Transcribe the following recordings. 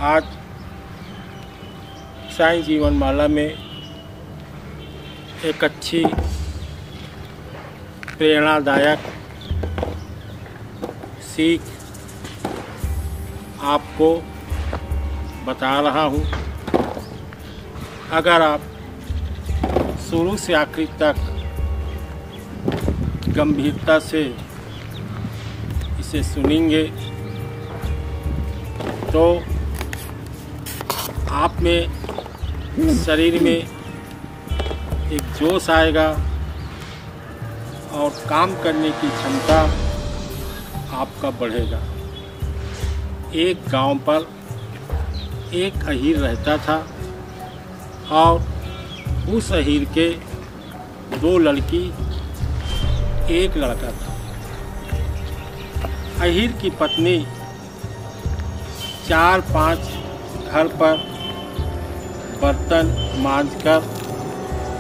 आज साईं जीवन माला में एक अच्छी प्रेरणादायक सीख आपको बता रहा हूँ। अगर आप शुरू से आखिर तक गंभीरता से इसे सुनेंगे तो आप में शरीर में एक जोश आएगा और काम करने की क्षमता आपका बढ़ेगा। एक गांव पर एक अहीर रहता था और उस अहीर के 2 लड़की एक लड़का था। अहीर की पत्नी 4-5 घर पर बर्तन मांजकर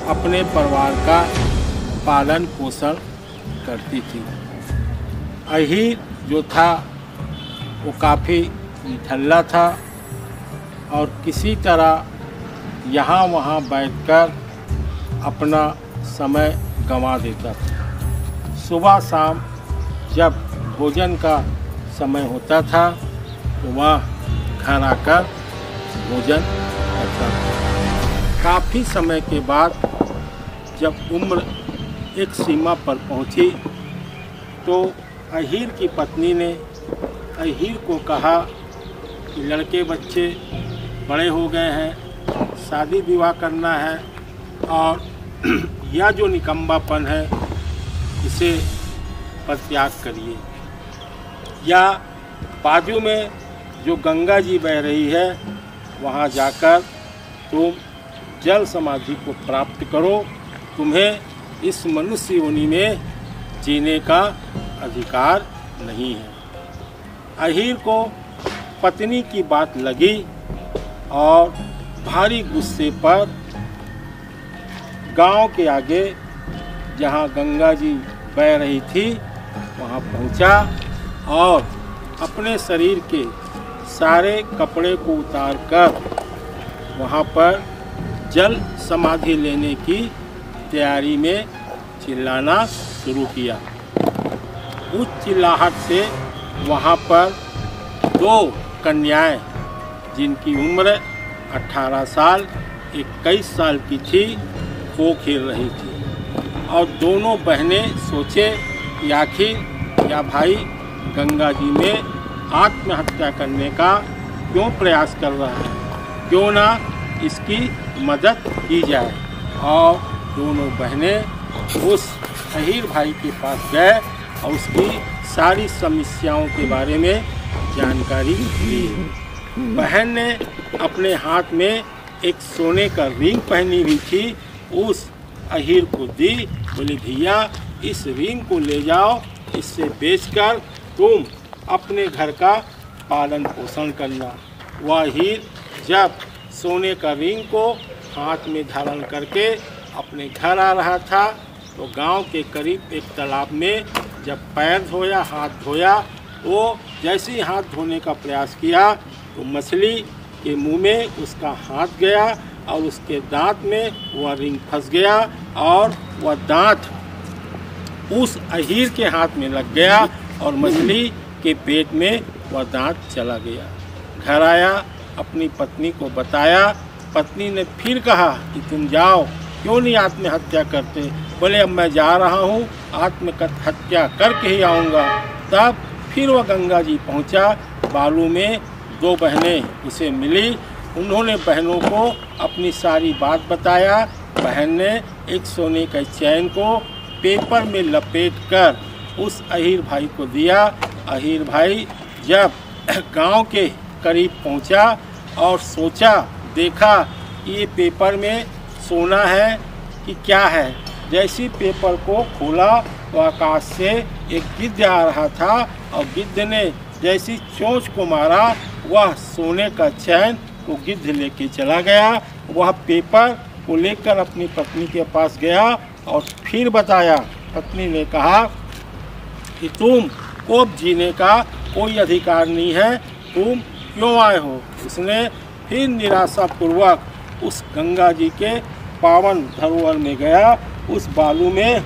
अपने परिवार का पालन पोषण करती थी। अहीर जो था वो काफ़ी निठल्ला था और किसी तरह यहाँ वहाँ बैठकर अपना समय गंवा देता था। सुबह शाम जब भोजन का समय होता था तो वह घर आकर भोजन करता था। काफ़ी समय के बाद जब उम्र एक सीमा पर पहुंची तो अहीर की पत्नी ने अहीर को कहा कि लड़के बच्चे बड़े हो गए हैं, शादी विवाह करना है और यह जो निकम्बापन है इसे परित्याग करिए। या बाजू में जो गंगा जी बह रही है वहाँ जाकर तुम जल समाधि को प्राप्त करो। तुम्हें इस मनुष्य योनि में जीने का अधिकार नहीं है। अहीर को पत्नी की बात लगी और भारी गुस्से पर गांव के आगे जहां गंगा जी बह रही थी वहां पहुंचा और अपने शरीर के सारे कपड़े को उतारकर वहां पर जल समाधि लेने की तैयारी में चिल्लाना शुरू किया। उस चिल्लाहट से वहाँ पर 2 कन्याएं जिनकी उम्र 18 साल 21 साल की थी वो खेल रही थी और दोनों बहनें सोचे कि आखिर या भाई गंगा जी में आत्महत्या करने का क्यों प्रयास कर रहा है, क्यों ना इसकी मदद की जाए। और दोनों बहनें उस अहीर भाई के पास गए और उसकी सारी समस्याओं के बारे में जानकारी ली। बहन ने अपने हाथ में एक सोने का रिंग पहनी हुई थी, उस अहीर को दी। बोले भैया इस रिंग को ले जाओ, इससे बेचकर तुम अपने घर का पालन पोषण करना। वह अहीर जब सोने का रिंग को हाथ में धारण करके अपने घर आ रहा था तो गांव के करीब एक तालाब में जब पैर धोया, हाथ धोया, तो जैसे ही हाथ धोने का प्रयास किया तो मछली के मुंह में उसका हाथ गया और उसके दांत में वह रिंग फंस गया और वह दांत उस अहीर के हाथ में लग गया और मछली के पेट में वह दांत चला गया। घर आया, अपनी पत्नी को बताया। पत्नी ने फिर कहा कि तुम जाओ, क्यों नहीं आत्महत्या करते। बोले अब मैं जा रहा हूँ, आत्महत्या करके ही आऊँगा। तब फिर वह गंगा जी पहुँचा। बालू में 2 बहनें उसे मिली। उन्होंने बहनों को अपनी सारी बात बताया। बहन ने एक सोने के चैन को पेपर में लपेटकर उस अहीर भाई को दिया। अहीर भाई जब गांव के करीब पहुंचा और सोचा, देखा कि ये पेपर में सोना है कि क्या है। जैसी पेपर को खोला तो आकाश से एक गिद्ध आ रहा था और गिद्ध ने जैसी चोंच को मारा, वह सोने का चैन को गिद्ध लेके चला गया। वह पेपर को लेकर अपनी पत्नी के पास गया और फिर बताया। पत्नी ने कहा कि तुम को जीने का कोई अधिकार नहीं है, तुम क्यों आए हो? उसने फिर निराशापूर्वक उस गंगा जी के पावन धरोहर में गया, उस बालू में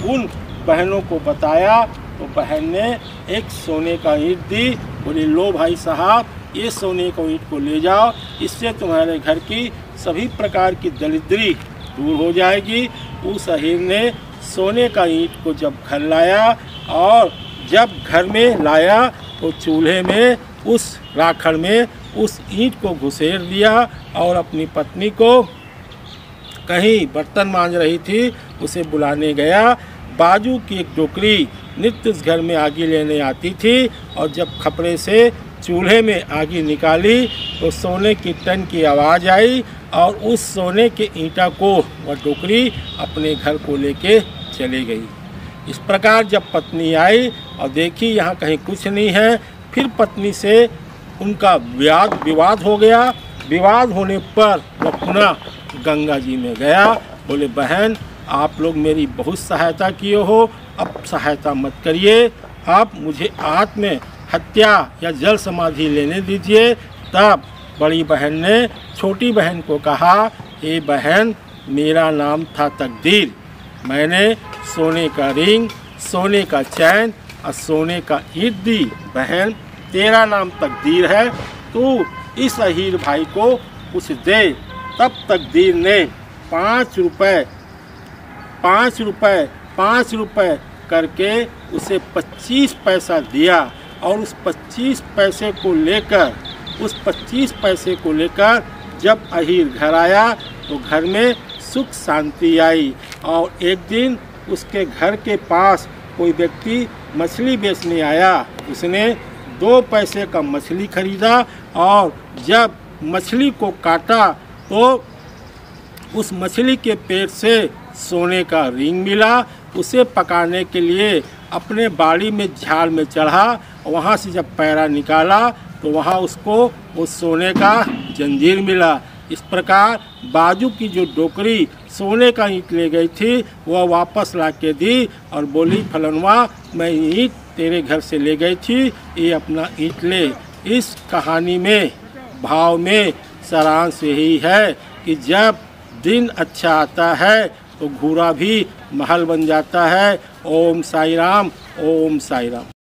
उन बहनों को बताया। तो बहन ने एक सोने का ईंट दी, बोली लो भाई साहब, ये सोने को ईंट को ले जाओ, इससे तुम्हारे घर की सभी प्रकार की दरिद्री दूर हो जाएगी। उस अहीर ने सोने का ईंट को जब घर लाया और जब घर में लाया तो चूल्हे में उस राखड़ में उस ईंट को घुसेड़ दिया और अपनी पत्नी को कहीं बर्तन मांज रही थी उसे बुलाने गया। बाजू की एक टोकरी नित्य उस घर में आगी लेने आती थी और जब खपड़े से चूल्हे में आगी निकाली तो सोने की टन की आवाज़ आई और उस सोने के ईंटा को वह टोकरी अपने घर को लेके चली गई। इस प्रकार जब पत्नी आई और देखी यहाँ कहीं कुछ नहीं है, फिर पत्नी से उनका विवाद हो गया। विवाद होने पर वह पुनः गंगा जी में गया। बोले बहन, आप लोग मेरी बहुत सहायता किए हो, अब सहायता मत करिए, आप मुझे आत्म हत्या या जल समाधि लेने दीजिए। तब बड़ी बहन ने छोटी बहन को कहा, ए बहन, मेरा नाम था तकदीर, मैंने सोने का रिंग, सोने का चैन और सोने का ईंट दी। बहन, तेरा नाम तकदीर है, तू इस अहीर भाई को कुछ दे। तब तकदीर ने 5 रुपए करके उसे 25 पैसा दिया और उस 25 पैसे को लेकर जब अहीर घर आया तो घर में सुख शांति आई। और एक दिन उसके घर के पास कोई व्यक्ति मछली बेचने आया। उसने 2 पैसे का मछली खरीदा और जब मछली को काटा तो उस मछली के पेट से सोने का रिंग मिला। उसे पकाने के लिए अपने बाड़ी में झाड़ में चढ़ा, वहाँ से जब पैरा निकाला तो वहाँ उसको वो सोने का जंजीर मिला। इस प्रकार बाजू की जो टोकरी सोने का ईंट ले गई थी वह वापस ला के दी और बोली, फलनवा, मैं ईंट तेरे घर से ले गई थी, ये अपना ईंट ले। इस कहानी में भाव में सारांश यही है कि जब दिन अच्छा आता है तो घूरा भी महल बन जाता है। ओम साई राम, ओम साई राम।